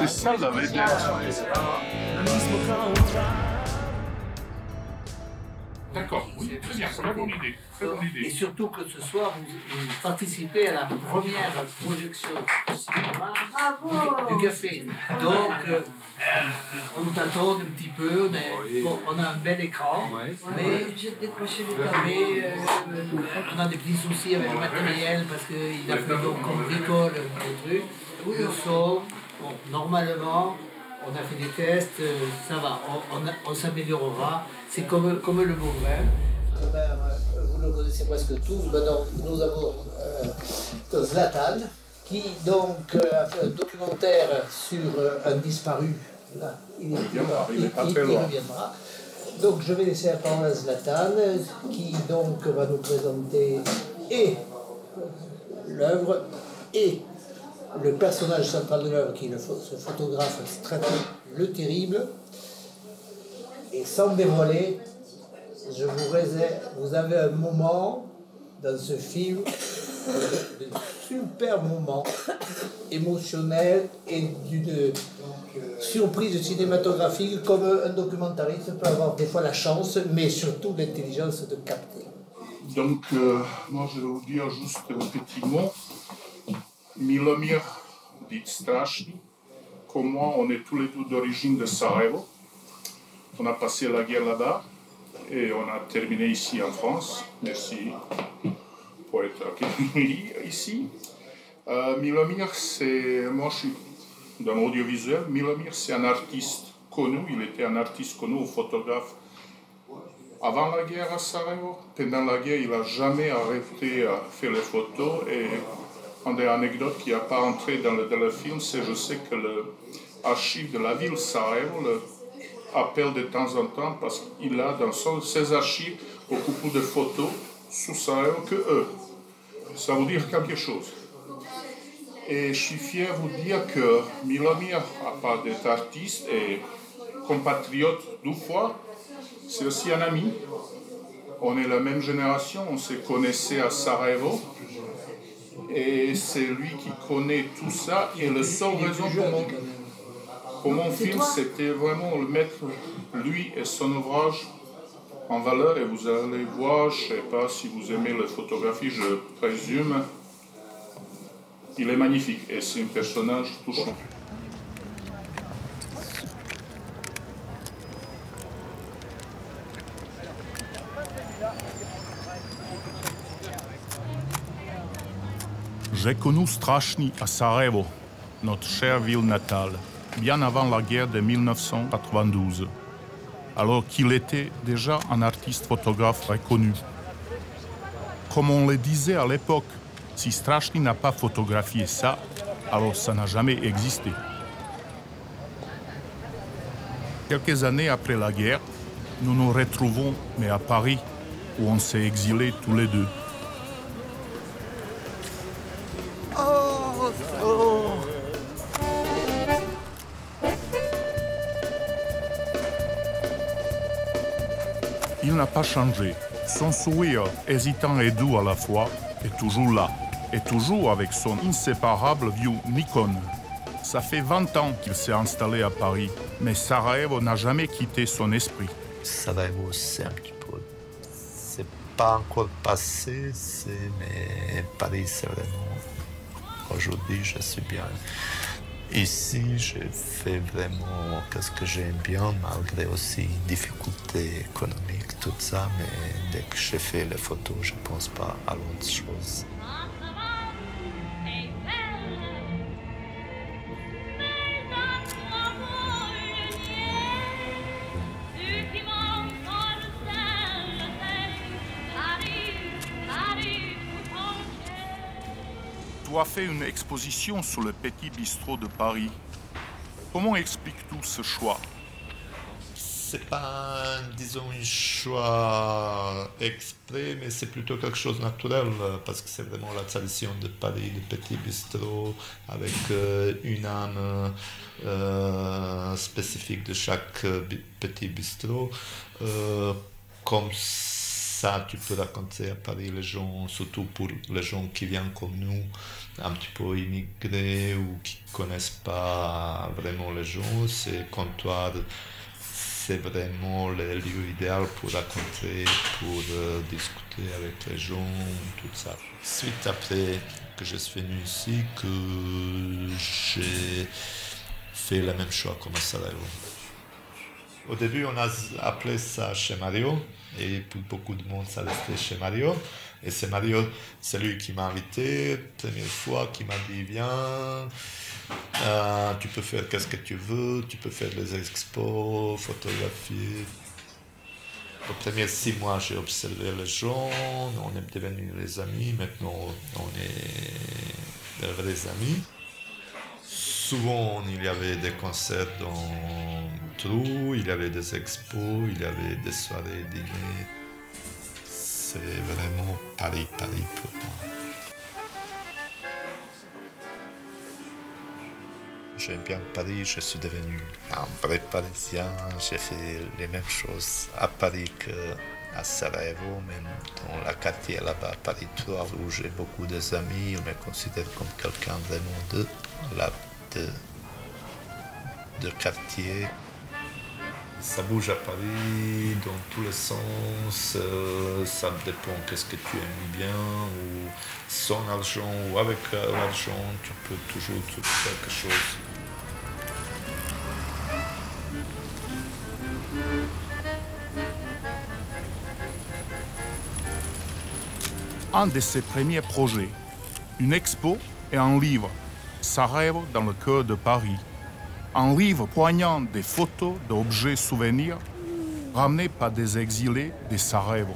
C'est ça la vedette. D'accord, oui, très bien, très bonne idée. Très bonne idée. Et surtout que ce soir, vous participez à la première projection au cinéma du café. Donc, on tâtonne un petit peu, mais bon, on a un bel écran, mais on a des petits soucis avec le matériel parce qu'il a fallu donc qu'on bricole des trucs. Le son, bon, normalement, on a fait des tests, ça va, on s'améliorera. C'est comme le bon vin. Vous le connaissez presque tous. Donc, nous avons Zlatan, qui donc a fait un documentaire sur un disparu. Là, il reviendra. Donc je vais laisser la parole à Zlatan, qui donc va nous présenter et l'œuvre et le personnage central de l'œuvre, qui est ce photographe Stratis le Terrible. Et sans dévoiler, je vous réserve, vous avez un moment dans ce film, un super moment émotionnel et d'une surprise cinématographique, comme un documentariste peut avoir des fois la chance, mais surtout l'intelligence de capter. Donc, moi je vais vous dire juste un petit mot. Milomir dit Strašni, comme moi, on est tous les deux d'origine de Sarajevo. On a passé la guerre là-bas et on a terminé ici en France. Merci pour être accueilli ici. Milomir, c'est... Moi, je suis dans l'audiovisuel. Milomir, c'est un artiste connu. Il était un artiste connu, un photographe. Avant la guerre à Sarajevo, pendant la guerre, il n'a jamais arrêté à faire les photos. Et une des anecdotes qui n'a pas entré dans le film, c'est je sais que l'archive de la ville de Sarajevo appelle de temps en temps parce qu'il a dans ses archives beaucoup plus de photos sous Sarajevo que eux. Ça veut dire quelque chose. Et je suis fier de vous dire que Milomir, à part d'être artiste et compatriote deux fois, c'est aussi un ami. On est la même génération, on se connaissait à Sarajevo. Et c'est lui qui connaît tout ça. Et la seule raison pour mon film, c'était vraiment le mettre, lui et son ouvrage, en valeur. Et vous allez voir, je ne sais pas si vous aimez la photographie, je présume. Il est magnifique et c'est un personnage touchant. J'ai connu Strašni à Sarajevo, notre chère ville natale, bien avant la guerre de 1992, alors qu'il était déjà un artiste photographe reconnu. Comme on le disait à l'époque, si Strašni n'a pas photographié ça, alors ça n'a jamais existé. Quelques années après la guerre, nous nous retrouvons, mais à Paris, où on s'est exilés tous les deux. Il n'a pas changé. Son sourire, hésitant et doux à la fois, est toujours là. Et toujours avec son inséparable vieux Nikon. Ça fait 20 ans qu'il s'est installé à Paris, mais Sarajevo n'a jamais quitté son esprit. Sarajevo, c'est un petit peu... C'est pas encore passé, mais Paris, c'est vraiment... Aujourd'hui, je suis bien. Ici, je fais vraiment ce que j'aime bien, malgré aussi difficultés économiques, tout ça, mais dès que je fais les photos, je ne pense pas à l'autre chose. Tu as fait une exposition sur le Petit Bistrot de Paris. Comment expliques-tu ce choix? C'est pas, disons, un choix exprès, mais c'est plutôt quelque chose de naturel, parce que c'est vraiment la tradition de Paris, le Petit Bistrot, avec une âme spécifique de chaque petit bistrot. Comme ça, tu peux raconter à Paris les gens, surtout pour les gens qui viennent comme nous, un petit peu immigrés ou qui ne connaissent pas vraiment les gens. C'est comptoir, c'est vraiment le lieu idéal pour raconter, pour discuter avec les gens, tout ça. Suite après que je suis venu ici, que j'ai fait le même choix comme à Sarajevo. Au début, on a appelé ça chez Mario, et pour beaucoup de monde, ça restait chez Mario. Et c'est Mario, c'est lui qui m'a invité, première fois, qui m'a dit viens, tu peux faire qu'est-ce que tu veux, tu peux faire des expos, photographier. Les premiers 6 mois, j'ai observé les gens, on est devenus les amis, maintenant on est des vrais amis. Souvent, il y avait des concerts dans Trou, il y avait des expos, il y avait des soirées, dîners. C'est vraiment Paris pour moi. J'aime bien Paris, je suis devenu un vrai Parisien. J'ai fait les mêmes choses à Paris qu'à Sarajevo, même dans la quartier là-bas, Paris 3, où j'ai beaucoup d'amis. On me considère comme quelqu'un vraiment de quartier. Ça bouge à Paris dans tous les sens, ça dépend qu'est-ce que tu aimes bien, ou sans argent, ou avec l'argent, tu peux toujours trouver quelque chose. Un de ses premiers projets, une expo et un livre, Sarajevo dans le cœur de Paris. Un livre poignant des photos d'objets souvenirs ramenés par des exilés de Sarajevo.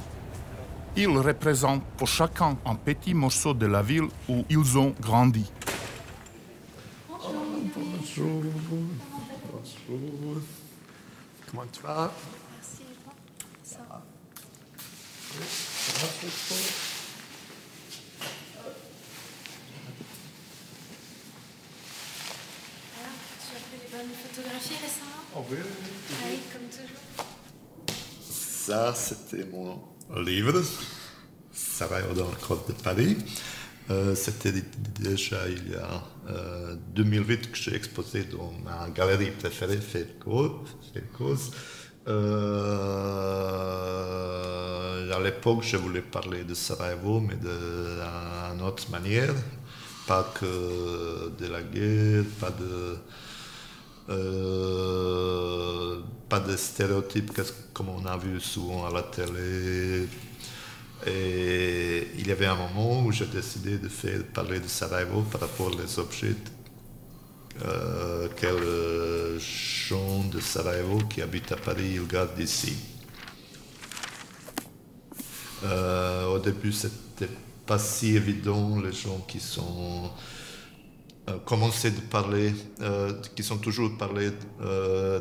Il représente pour chacun un petit morceau de la ville où ils ont grandi. Bonjour. Bonjour. Comment tu vas? Merci, ça va. Tu as fait des bonnes photographies récemment? Oh oui. Oui, comme toujours. Ça, c'était mon livre, Sarajevo dans le cœur de Paris. C'était déjà il y a 2008 que j'ai exposé dans ma galerie préférée, Felkoz. À l'époque, je voulais parler de Sarajevo, mais d'une autre manière. Pas que de la guerre, pas de stéréotypes comme on a vu souvent à la télé. Et il y avait un moment où j'ai décidé de faire parler de Sarajevo par rapport aux objets que les gens de Sarajevo qui habitent à Paris ils gardent ici. Au début, c'était pas si évident, les gens qui sont commencé de parler, qui sont toujours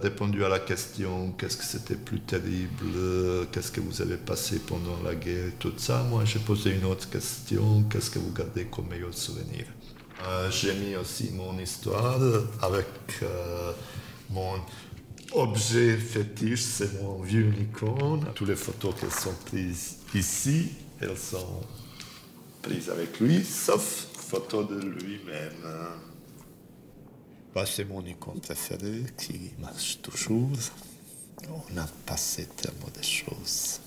répondu à la question qu'est-ce que c'était plus terrible, qu'est-ce que vous avez passé pendant la guerre, tout ça. Moi, j'ai posé une autre question, qu'est-ce que vous gardez comme meilleur souvenir? J'ai mis aussi mon histoire avec mon objet fétiche, c'est mon vieux Nikon. Toutes les photos qui sont prises ici, elles sont prises avec lui, sauf photo de lui-même. Bah, c'est mon Nikon préféré qui marche toujours. On a passé tellement de choses.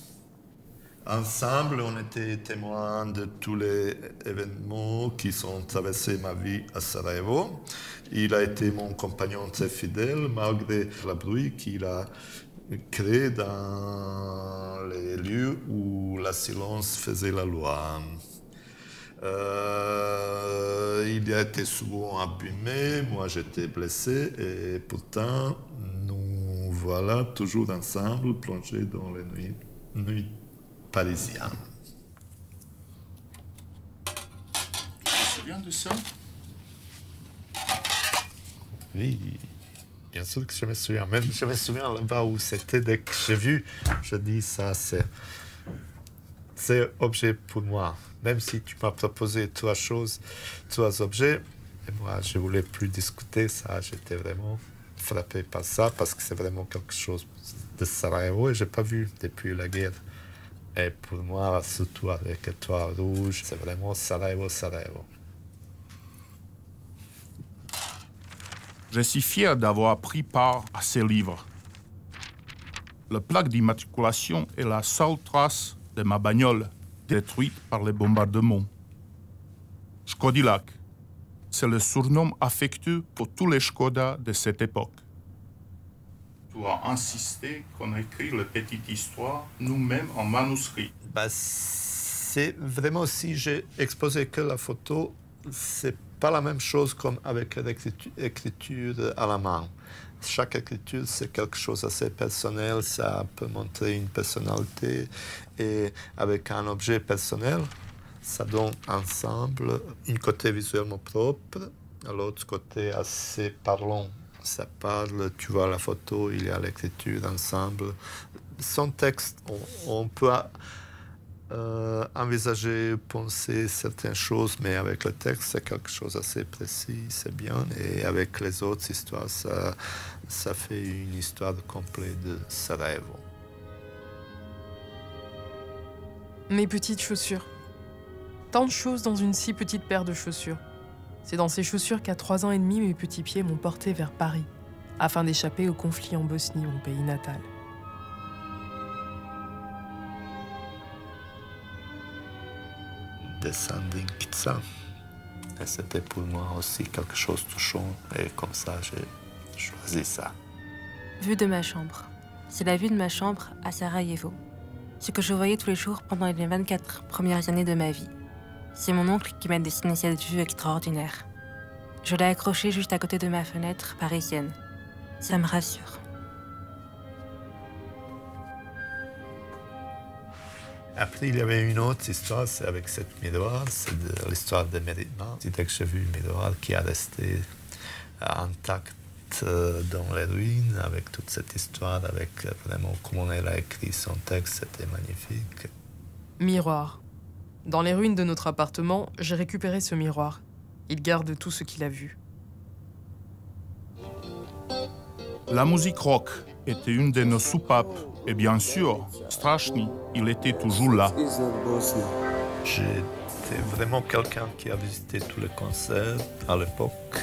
Ensemble, on était témoins de tous les événements qui ont traversé ma vie à Sarajevo. Il a été mon compagnon très fidèle, malgré le bruit qu'il a créé dans les lieux où la silence faisait la loi. Il a été souvent abîmé, moi j'étais blessé et pourtant nous voilà toujours ensemble plongés dans les nuits parisiennes. Tu te souviens de ça? Oui, bien sûr que je me souviens. Même je me souviens là-bas où c'était dès que j'ai vu, je dis ça c'est objet pour moi. Même si tu m'as proposé 3 objets, et moi je voulais plus discuter ça, j'étais vraiment frappé par ça parce que c'est vraiment quelque chose de Sarajevo et j'ai pas vu depuis la guerre. Et pour moi, surtout avec Étoile Rouge, c'est vraiment Sarajevo, Sarajevo. Je suis fier d'avoir pris part à ces livres. La plaque d'immatriculation est la seule trace de ma bagnole détruite par les bombardements. Škodilac, c'est le surnom affectueux pour tous les Škoda de cette époque. Tu as insisté qu'on écrit la petite histoire nous-mêmes en manuscrit. C'est vraiment, si j'ai exposé que la photo, c'est pas la même chose comme avec l'écriture à la main. Chaque écriture, c'est quelque chose d'assez personnel, ça peut montrer une personnalité, et avec un objet personnel, ça donne ensemble un côté visuellement propre, l'autre côté assez parlant. Ça parle, tu vois la photo, il y a l'écriture ensemble. Son texte, on peut envisager, penser certaines choses, mais avec le texte, c'est quelque chose d'assez précis, c'est bien. Et avec les autres histoires, ça fait une histoire complète de Sarajevo. Mes petites chaussures. Tant de choses dans une si petite paire de chaussures. C'est dans ces chaussures qu'à 3 ans et demi, mes petits pieds m'ont porté vers Paris, afin d'échapper au conflit en Bosnie, mon pays natal. Descendre une pizza. Et c'était pour moi aussi quelque chose de touchant. Et comme ça, j'ai choisi ça. Vue de ma chambre. C'est la vue de ma chambre à Sarajevo. Ce que je voyais tous les jours pendant les 24 premières années de ma vie. C'est mon oncle qui m'a dessiné cette vue extraordinaire. Je l'ai accrochée juste à côté de ma fenêtre parisienne. Ça me rassure. Après, il y avait une autre histoire, c'est avec cette miroir, c'est l'histoire de Mérida. Dès que j'ai vu une miroir qui a resté intact dans les ruines, avec toute cette histoire, avec vraiment comment elle a écrit son texte, c'était magnifique. Miroir. Dans les ruines de notre appartement, j'ai récupéré ce miroir. Il garde tout ce qu'il a vu. La musique rock était une de nos soupapes. Et bien sûr, Strachny, il était toujours là. J'étais vraiment quelqu'un qui a visité tous les concerts à l'époque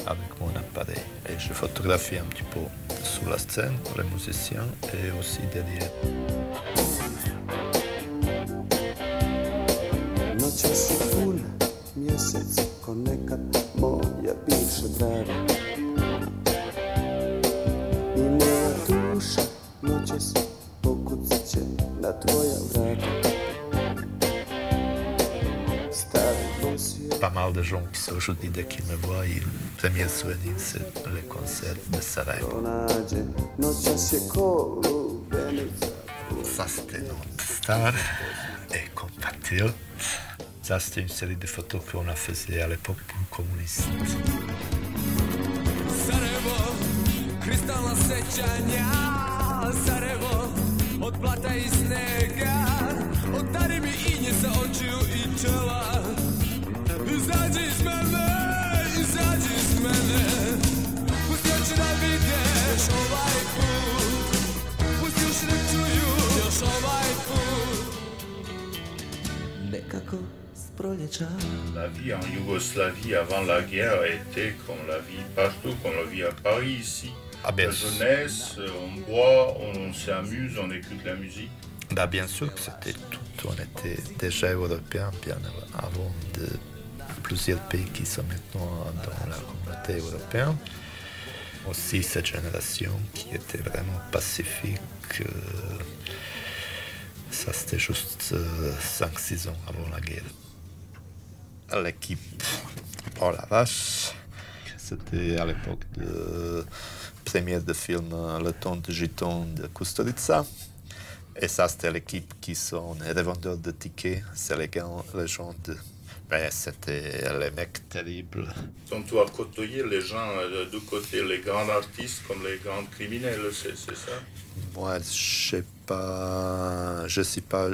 avec mon appareil. Et je photographiais un petit peu sur la scène, les musiciens et aussi derrière. Pas mal de gens qui sont aujourd'hui, dès qu'ils me voient, le premier souvenir, c'est les concerts de Sarajevo. Ça, c'était notre star et compatriote. Ça, c'était une série de photos qu'on a fait à l'époque pour les communistes. Sarajevo, kristalna sećanja, Sarajevo, od blata i snega, odari mi inje sa očiju i čela. Izađi iz mene, pusti oči da vidiš ovaj put, pusti uši da čuju još ovaj put. Nekako s proljeća. La vie en Yougoslavie avant la guerre était comme la vie partout, comme la vie à Paris ici. Ah, bien la jeunesse, on boit, on s'amuse, on écoute la musique. Bah, bien sûr que c'était tout. On était déjà européens bien avant de plusieurs pays qui sont maintenant dans la communauté européenne. Aussi cette génération qui était vraiment pacifique. Ça, c'était juste 5-6 ans avant la guerre. L'équipe, oh la vache, c'était à l'époque de première de film Le Temps de Giton de Kusturica. Et ça, c'était l'équipe qui sont les revendeurs de tickets. C'est les gens de... Ben, c'était les mecs terribles. Donc tu as côtoyé les gens du côté, les grands artistes comme les grands criminels, c'est ça? Moi, je suis pas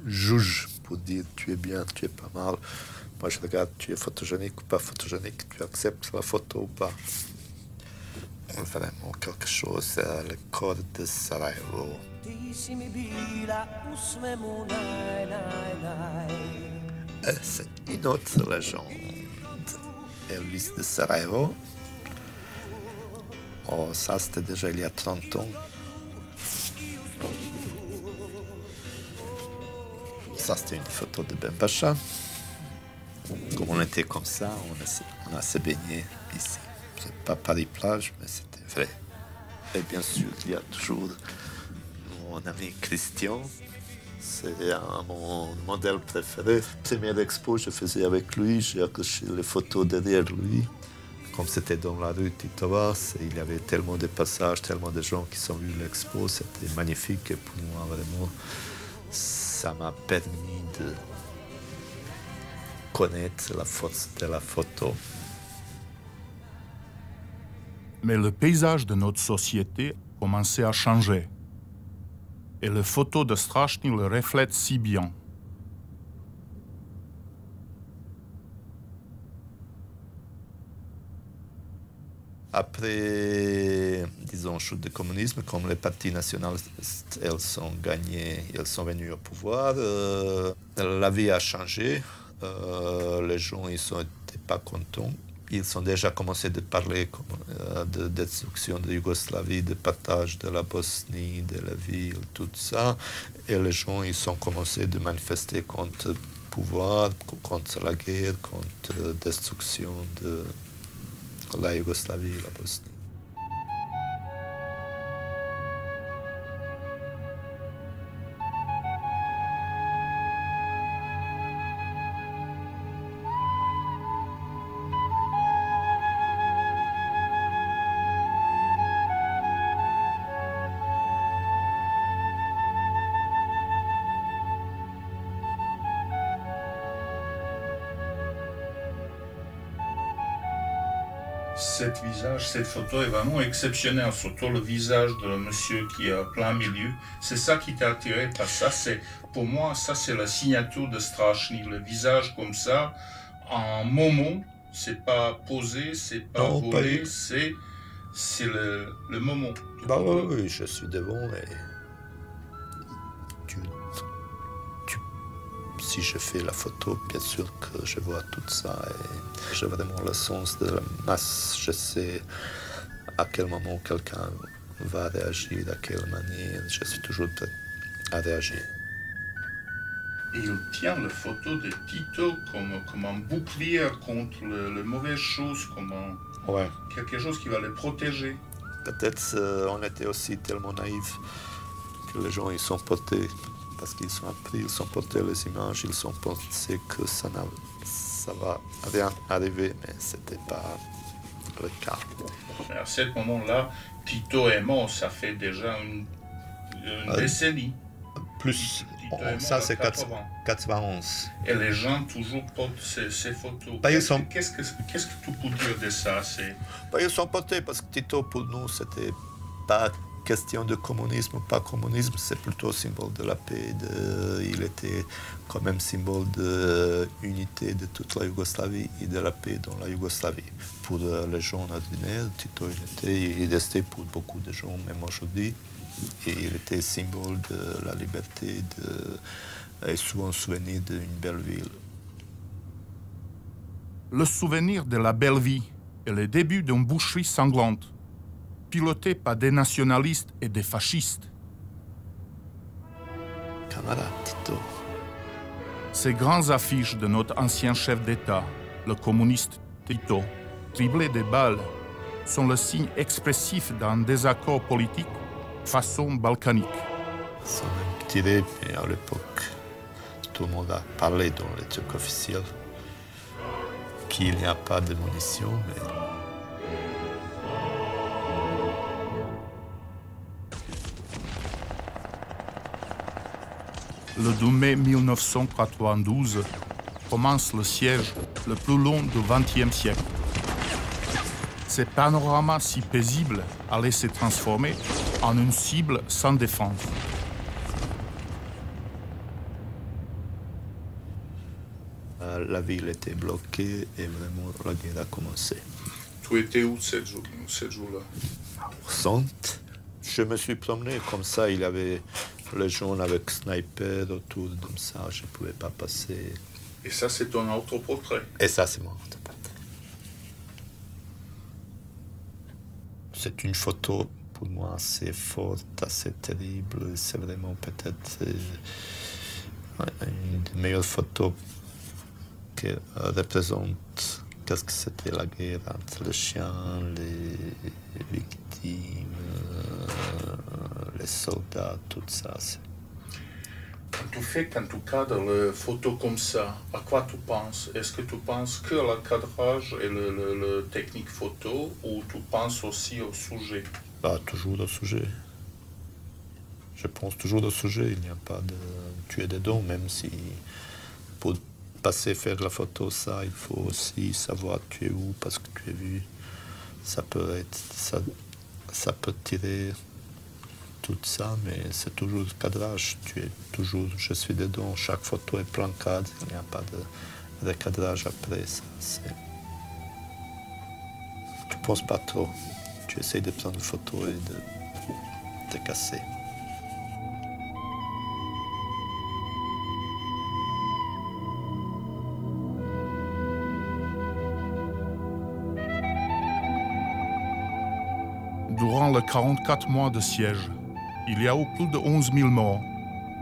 juge pour dire tu es bien, tu es pas mal. Moi, je regarde tu es photogénique ou pas photogénique, tu acceptes la photo ou pas. vraiment quelque chose à le corps de Sarajevo. C'est une autre légende. Elvis de Sarajevo. Oh, ça c'était déjà il y a 30 ans. Ça c'était une photo de Ben Pacha. Comme on était comme ça, on a se baigné ici. C'est pas Paris-Plage, mais c'était vrai. Et bien sûr, il y a toujours mon ami Christian. C'est mon modèle préféré. Première expo, je faisais avec lui, j'ai accroché les photos derrière lui. Comme c'était dans la rue Tito-Vas, il y avait tellement de passages, tellement de gens qui sont vus l'expo, c'était magnifique. Et pour moi, vraiment, ça m'a permis de connaître la force de la photo. Mais le paysage de notre société commençait à changer. Et les photos de Strašný le reflètent si bien. Après, disons, chute du communisme, comme les partis nationalistes, elles sont gagnées, elles sont venues au pouvoir, la vie a changé, les gens ils n'étaient pas contents. Ils ont déjà commencé de parler de destruction de Yougoslavie, de partage de la Bosnie, de la ville, tout ça. Et les gens ils ont commencé de manifester contre le pouvoir, contre la guerre, contre la destruction de la Yougoslavie, la Bosnie. Cette photo est vraiment exceptionnelle, surtout le visage de monsieur qui est en plein milieu. C'est ça qui t'a attiré, parce que ça, pour moi, ça c'est la signature de Strašný. Le visage comme ça, en moment, c'est pas posé, c'est pas volé, c'est le moment. Bah oui, je suis devant et si je fais la photo, bien sûr que je vois tout ça et j'ai vraiment le sens de la masse. Je sais à quel moment quelqu'un va réagir, à quelle manière. Je suis toujours prêt à réagir. Il tient la photo de Tito comme un bouclier contre les mauvaises choses, comme quelque chose qui va les protéger. Peut-être on était aussi tellement naïfs que les gens ils sont portés. Parce qu'ils sont appris, ils sont portés les images, ils sont pensés que ça va rien arriver, mais ce n'était pas le cas. À ce moment-là, Tito est mort, ça fait déjà une décennie. Plus, ça c'est 91. Et les gens toujours portent ces photos. Qu'est-ce que tu peux dire de ça? Ils sont portés parce que Tito, pour nous, c'était pas question de communisme ou pas communisme, c'est plutôt symbole de la paix. Il était quand même symbole de l'unité de toute la Yougoslavie et de la paix dans la Yougoslavie. Pour les gens ordinaires, Tito, il restait pour beaucoup de gens, même aujourd'hui, et il était symbole de la liberté et souvent souvenir d'une belle ville. Le souvenir de la belle vie est le début d'une boucherie sanglante, pilotée par des nationalistes et des fascistes. Camarade Tito. Ces grandes affiches de notre ancien chef d'État, le communiste Tito, criblées de balles, sont le signe expressif d'un désaccord politique façon balkanique. Ils sont même tirés, mais à l'époque, tout le monde a parlé dans les trucs officiels qu'il n'y a pas de munitions, mais le 2 mai 1992 commence le siège le plus long du XXe siècle. Ce panorama si paisible allait se transformer en une cible sans défense. La ville était bloquée et vraiment la guerre a commencé. Tu étais où ce jour-là? centre. Je me suis promené comme ça, il y avait les gens avec sniper autour comme ça, je ne pouvais pas passer. Et ça, c'est ton autoportrait? Et ça, c'est mon autoportrait. C'est une photo pour moi assez forte, assez terrible. C'est vraiment peut-être une des meilleures photos qui représente qu'est-ce que c'était la guerre entre les chiens, les victimes, les soldats, tout ça. Quand tu cadres les photos comme ça, à quoi tu penses? Est-ce que tu penses que le cadrage et le technique photo, ou tu penses aussi au sujet? Toujours au sujet. Je pense toujours au sujet. Il n'y a pas de tuer dedans, même si pour passer faire la photo, ça, il faut aussi savoir tu es où, parce que tu es vu. Ça peut tirer tout ça, mais c'est toujours le cadrage. Je suis dedans. Chaque photo est plein cadre. Il n'y a pas de recadrage après. Tu ne penses pas trop. Tu essaies de prendre une photo et de te casser. Durant les 44 mois de siège, il y a eu plus de 11 000 morts,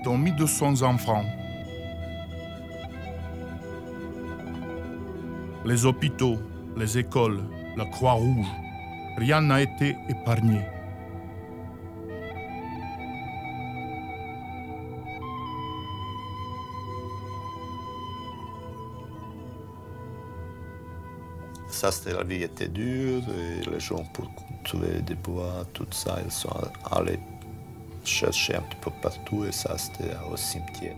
dont 1200 enfants. Les hôpitaux, les écoles, la Croix-Rouge, rien n'a été épargné. Ça, la vie était dure, et les gens, pour trouver des bois, tout ça, ils sont allés chercher un petit peu partout, et ça, c'était au cimetière.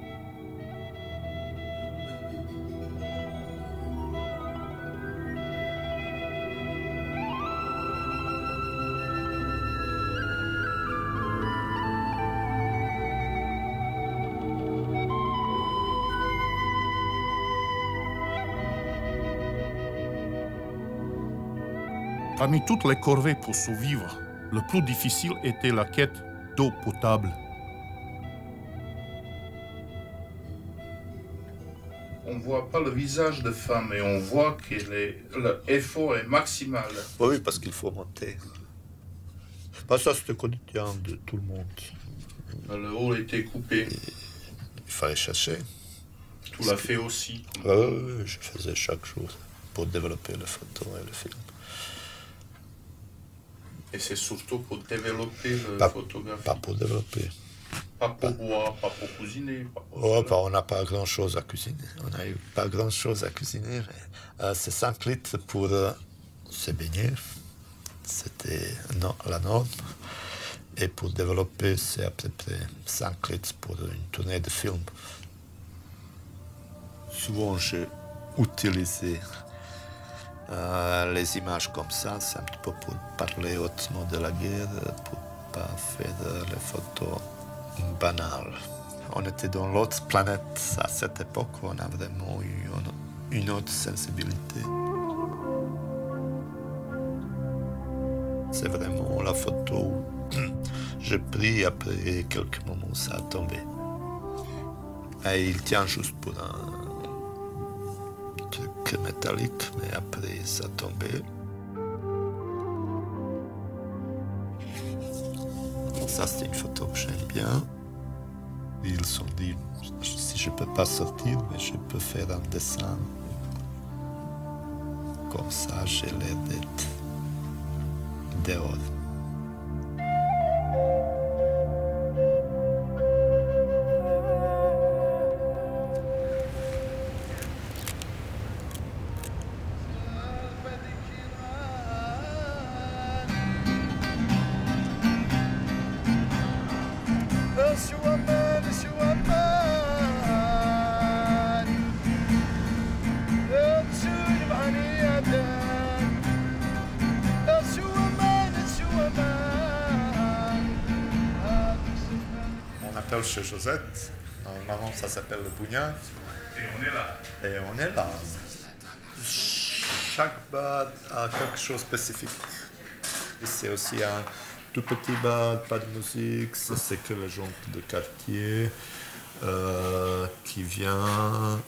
Parmi toutes les corvées pour survivre, le plus difficile était la quête d'eau potable. On ne voit pas le visage de femme, mais on voit que l'effort est maximal. Oui, parce qu'il faut monter. Ça, c'était le quotidien de tout le monde. Le haut était coupé. Il fallait chercher. Tu l'as fait aussi? Oui, je faisais chaque jour pour développer les photos et le film. Et c'est surtout pour développer la photographie? Pas pour développer. Pas pour boire, pas pour cuisiner? On n'a pas grand-chose à cuisiner. On n'a eu pas grand-chose à cuisiner. C'est 5 litres pour se baigner. C'était la norme. Et pour développer, c'est à peu près 5 litres pour une tournée de film. Souvent, j'ai utilisé les images comme ça, c'est un petit peu pour parler autrement de la guerre, pour ne pas faire les photos banales. On était dans l'autre planète à cette époque, on a vraiment eu une autre sensibilité. C'est vraiment la photo j'ai pris après quelques moments, ça a tombé. Et il tient juste pour un truc métallique, mais après ça a tombé. Ça, c'est une photo que j'aime bien. Ils se sont dit, si je ne peux pas sortir, mais je peux faire un dessin. Comme ça, j'ai l'air d'être dehors. Chez Josette. Normalement, ça s'appelle le Bougnat. Et on est là. Et on est là. Chaque bar a quelque chose de spécifique. C'est aussi un tout petit bar, pas de musique, c'est que les gens de quartier qui viennent,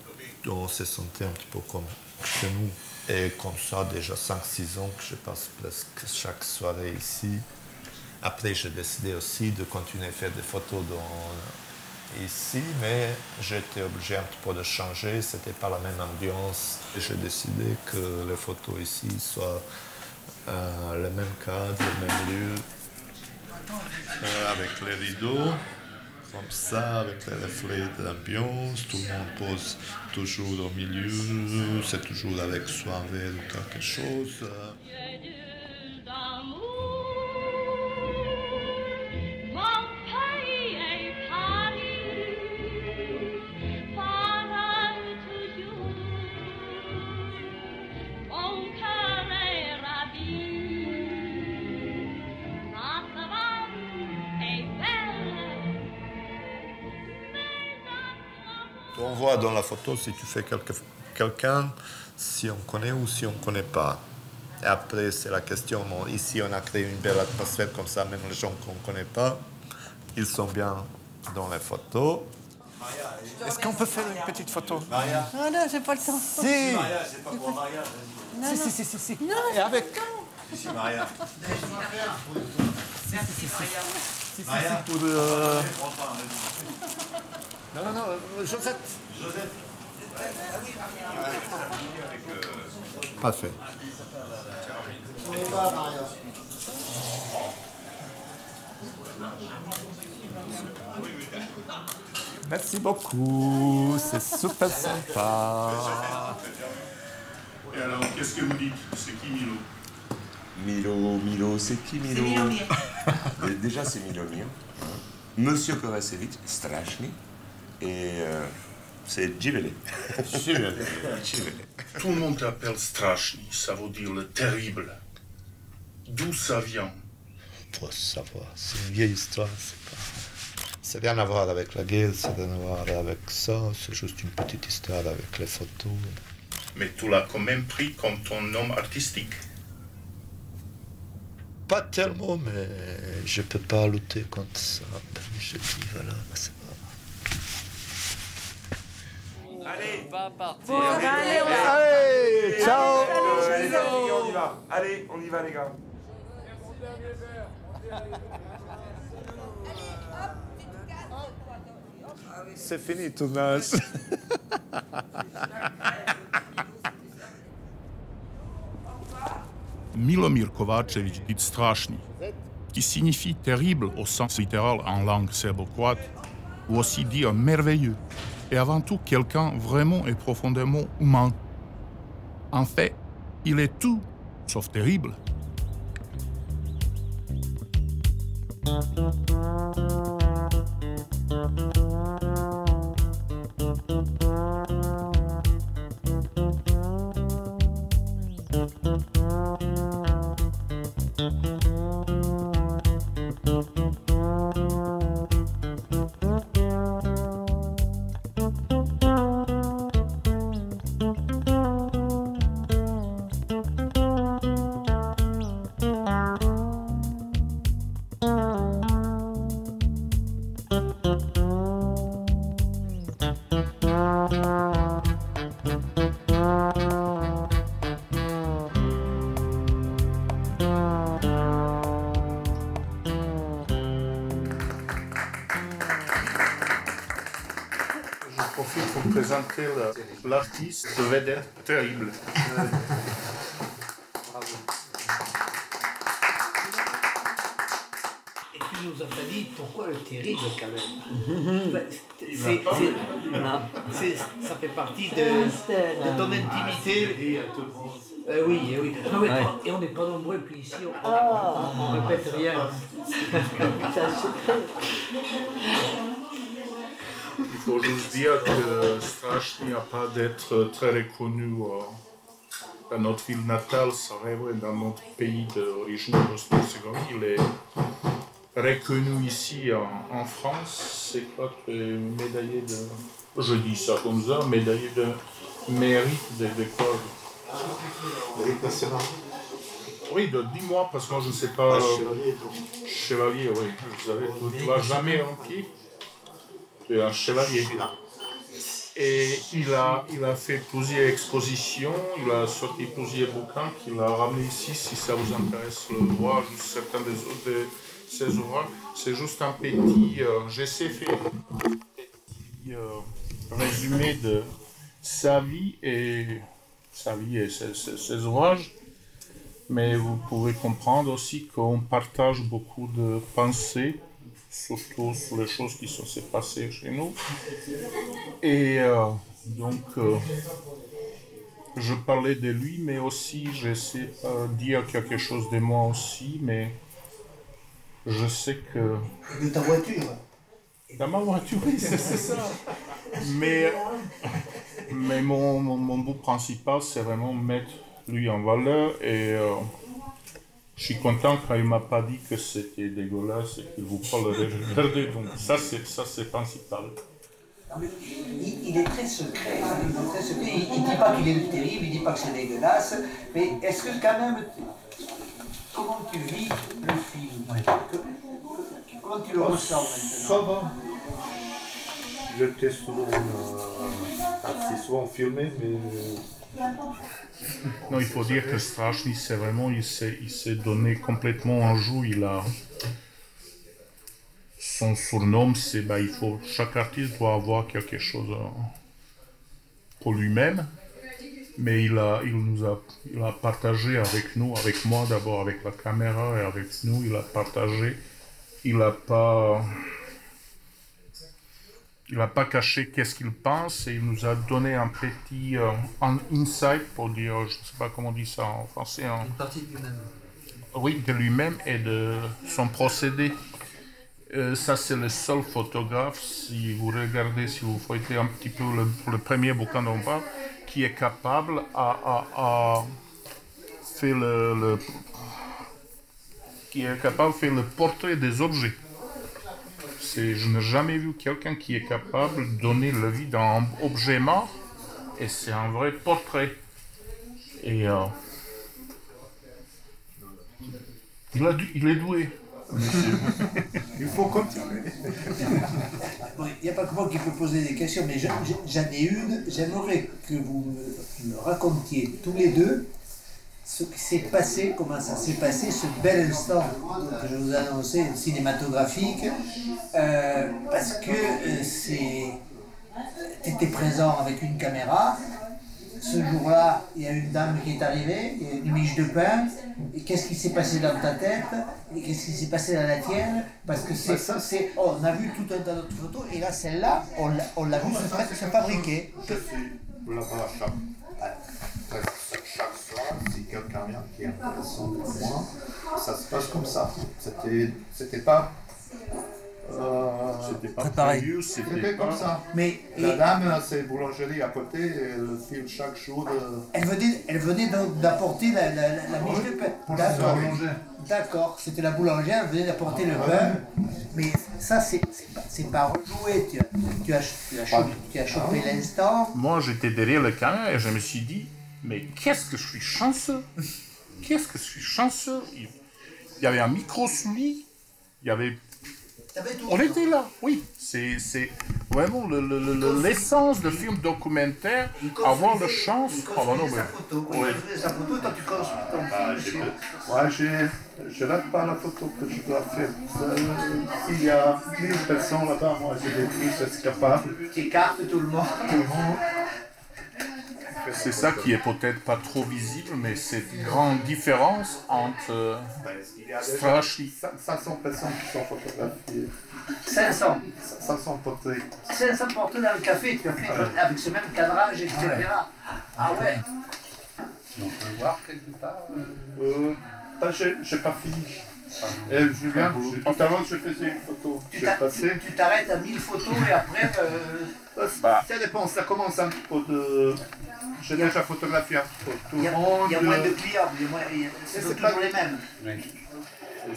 on se sentait un petit peu comme chez nous. Et comme ça, déjà 5-6 ans que je passe presque chaque soirée ici. Après, j'ai décidé aussi de continuer à faire des photos ici, mais j'ai été obligé un petit peu de changer, c'était pas la même ambiance. J'ai décidé que les photos ici soient le même cadre, le même lieu, avec les rideaux, comme ça, avec les reflets de l'ambiance, tout le monde pose toujours au milieu, c'est toujours avec soit un verre ou quelque chose. On voit dans la photo si tu fais quelqu'un, si on connaît ou si on ne connaît pas. Et après, c'est la question. Bon, ici, on a créé une belle atmosphère comme ça, même les gens qu'on ne connaît pas, ils sont bien dans les photos. Est-ce qu'on peut faire une petite photo? Maria. Oh non, j'ai pas le temps. Si. Maria, c'est pas pour Maria. Si. Non, Et avec. Si, Maria. Si, pour... Non, Josette. Parfait. Merci beaucoup, c'est super sympa. Et alors, qu'est-ce que vous dites? C'est qui Milo? Milo, c'est qui Milo? C'est Milomir. Déjà, c'est Milomir. Monsieur Kovacevic, Strachny. Et c'est Djibeli. Tout le monde l'appelle Strachny, ça veut dire le terrible. D'où ça vient? Faut savoir, c'est une vieille histoire, c'est rien à voir avec la guerre, c'est rien à voir avec ça, c'est juste une petite histoire avec les photos. Mais tu l'as quand même pris comme ton nom artistique. Pas tellement, mais je peux pas lutter contre ça. Je dis voilà, c'est pas. Allez, va partir. Bon, allez, Allez, ciao. Allez, les amis, on y va. Allez, on y va, les gars. C'est fini, tournage. Milomir Kovačević dit Strašni, qui signifie terrible au sens littéral en langue serbo-croate, ou aussi dire merveilleux, et avant tout quelqu'un vraiment et profondément humain. En fait, il est tout sauf terrible. Je profite pour présenter l'artiste vedette terrible. Et tu nous as pas dit pourquoi le terrible quand même. Ça fait partie de ton intimité. Oui. Non, mais et on n'est pas nombreux, puis ici on répète rien. Il faut juste dire que Strašni n'a pas d'être très reconnu dans notre ville natale, Sarajevo, et dans notre pays d'origine, Bosnie-Herzégovine. Il est reconnu ici en France, c'est quoi, médaillé de... Je dis ça comme ça, médaillé de mérite de l'école. Mérite national. Oui, dis-moi, parce que moi je ne sais pas. Chevalier, oui. Vous avez, tu n'as jamais rempli. Tu es un chevalier. Et il a fait plusieurs expositions, il a sorti plusieurs bouquins qu'il a ramenés ici, si ça vous intéresse de le voir, juste certains de ses ouvrages. C'est juste un petit, j'essaie de faire un petit résumé de sa vie et ses ouvrages. Mais vous pouvez comprendre aussi qu'on partage beaucoup de pensées, surtout sur les choses qui sont passées chez nous. Et donc, je parlais de lui, mais aussi j'essaie de dire quelque chose de moi aussi, mais je sais que... De ta voiture. Dans ma voiture, oui, c'est ça. Mais mon but principal, c'est vraiment mettre lui en valeur et je suis content quand il m'a pas dit que c'était dégueulasse et qu'il vous parle de regarder. Donc ça c'est principal. Il est très secret. Il ne dit pas qu'il est terrible, il ne dit pas que c'est dégueulasse. Mais est-ce que quand même, comment tu vis le film? Comment tu le ressens maintenant? Ça va. Je le teste souvent, assez souvent filmé, mais... Non, il faut dire que Strachny, c'est vraiment, il s'est donné complètement en joue. Il a son surnom, c'est chaque artiste doit avoir quelque chose pour lui-même, mais il a partagé avec nous, avec moi d'abord, avec la caméra et avec nous, il a partagé. Il n'a pas caché qu'est-ce qu'il pense et il nous a donné un petit insight pour dire, je ne sais pas comment on dit ça en français. Une partie de lui-même. Oui, de lui-même et de son procédé. Ça, c'est le seul photographe, si vous regardez, si vous feuilletez un petit peu le premier bouquin dont on parle, qui est capable à faire le portrait des objets. Je n'ai jamais vu quelqu'un qui est capable de donner la vie d'un objet mort, et c'est un vrai portrait. Et il est doué. Il faut continuer. Il n'y a pas que moi qui peux poser des questions, mais j'en ai une. J'aimerais que vous me racontiez tous les deux ce qui s'est passé, comment ça s'est passé, ce bel instant que je vous ai annoncé, cinématographique, parce que tu étais présent avec une caméra. Ce jour-là, il y a une dame qui est arrivée, il y a une miche de pain, et qu'est-ce qui s'est passé dans ta tête, et qu'est-ce qui s'est passé dans la tienne, parce que on a vu tout un tas d'autres photos, et là, celle-là, on l'a vu se fabriquer. Là-bas, chaque soir, si quelqu'un vient qui est intéressant pour moi, ça se passe comme ça. C'était pas prévu, c'était comme ça. Mais la dame, c'est une boulangerie à côté, elle filme chaque jour. Elle venait donc d'apporter la miche de pain. D'accord, c'était la boulangère, elle venait d'apporter le pain. Mais ça, c'est pas rejoué. Tu as chopé l'instant. Moi, j'étais derrière le caméra et je me suis dit, mais qu'est-ce que je suis chanceux! Qu'est-ce que je suis chanceux! Il y avait un micro sous lit, il y avait... On était là, oui. C'est vraiment l'essence de film documentaire, avoir la chance... Moi, je rate pas la photo que je dois faire. Il y a 1000 personnes là-bas, moi j'ai des prises escapables. Tu écartes tout le monde. C'est ça qui est peut-être pas trop visible, mais cette grande différence entre Strachny. 500 personnes qui sont photographiées. 500 portraits. 500 portraits dans le café, tu as fait avec ce même cadrage, etc. Ah ouais. On peut voir quelque part. J'ai pas fini. Julien, tout à l'heure je faisais une photo. Tu t'arrêtes à 1000 photos et après... Ça dépend, ça commence un peu de... J'ai déjà photographié tout le monde. Il y a moins de clients, c'est toujours les mêmes. Oui.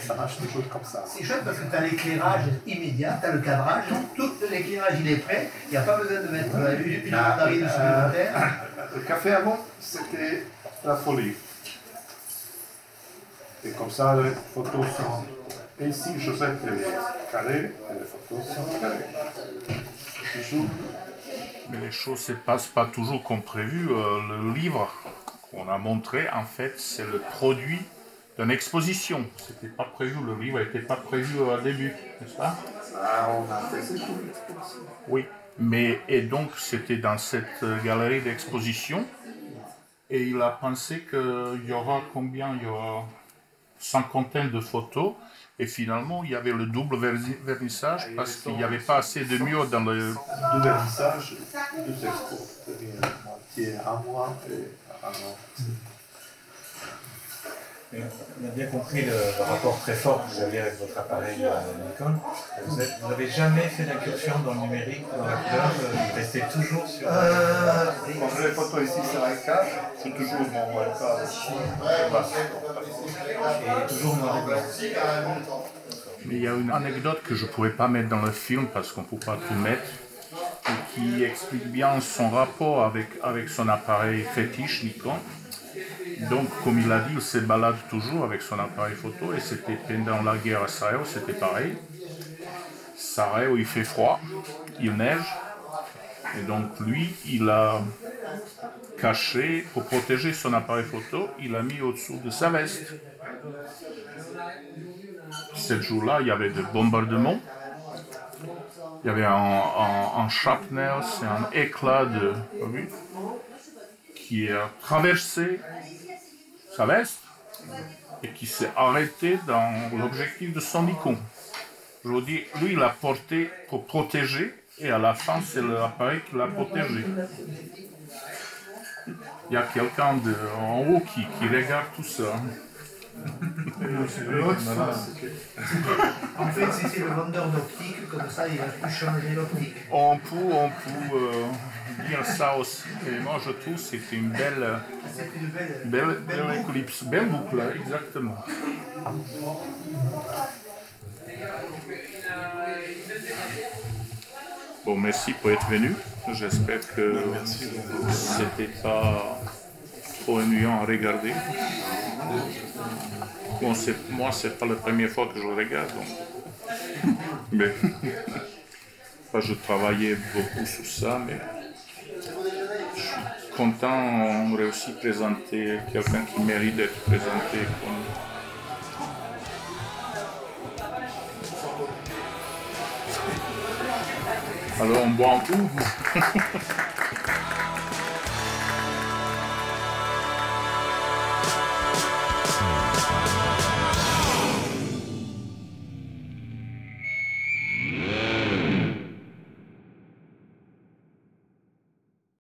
Ça marche toujours comme ça. C'est chouette parce que tu as l'éclairage immédiat, tu as le cadrage, tout l'éclairage il est prêt, il n'y a pas besoin de mettre une mandarine supplémentaire. Le café avant, c'était la folie. Et comme ça, les photos sont... Et ici, Josette est carré, et les photos sont carrées. Toujours. Mais les choses ne se passent pas toujours comme prévu. Le livre qu'on a montré, en fait, c'est le produit d'une exposition. C'était pas prévu, le livre n'était pas prévu au début, n'est-ce pas? Ah, on a fait cette exposition. Oui, mais et donc c'était dans cette galerie d'exposition et il a pensé qu'il y aura combien? Il y aura cinquantaine de photos et finalement il y avait le double vernissage parce qu'il n'y avait pas assez de murs dans le... Deux vernissages, deux expos. C'est-à-dire moitié à moi et à moi. On a bien compris le rapport très fort que vous avez avec votre appareil Nikon. Vous n'avez jamais fait d'incursion dans le numérique, dans la couleur, vous restez toujours sur... Quand j'ai les photos ici sur iCal, c'est toujours mon iCal. Et toujours noir et blanc. Mais il y a une anecdote que je ne pouvais pas mettre dans le film parce qu'on ne peut pas tout mettre et qui explique bien son rapport avec son appareil fétiche Nikon. Donc, comme il a dit, il se balade toujours avec son appareil photo et c'était pendant la guerre à Sarajevo, c'était pareil. Sarajevo, il fait froid, il neige et donc lui, il a caché, pour protéger son appareil photo, il a mis au-dessous de sa veste. Ce jour-là, il y avait des bombardements, il y avait un shrapnel, c'est un éclat qui a traversé sa veste et qui s'est arrêté dans l'objectif de son Nikon. Je vous dis, lui il l'a porté pour protéger et à la fin c'est l'appareil qui l'a protégé. Il y a quelqu'un en haut qui regarde tout ça. En fait, c'était le vendeur d'optique, comme ça il a pu changer l'optique. On peut dire ça aussi, mais moi je trouve que c'était une belle éclipse, belle boucle, exactement. Bon, merci pour être venu. J'espère que c'était pas trop ennuyant à regarder. Bon, moi, c'est pas la première fois que je le regarde. Donc. Mais je travaillais beaucoup sur ça, mais je suis content qu'on réussi à présenter quelqu'un qui mérite d'être présenté. Alors on boit un coup.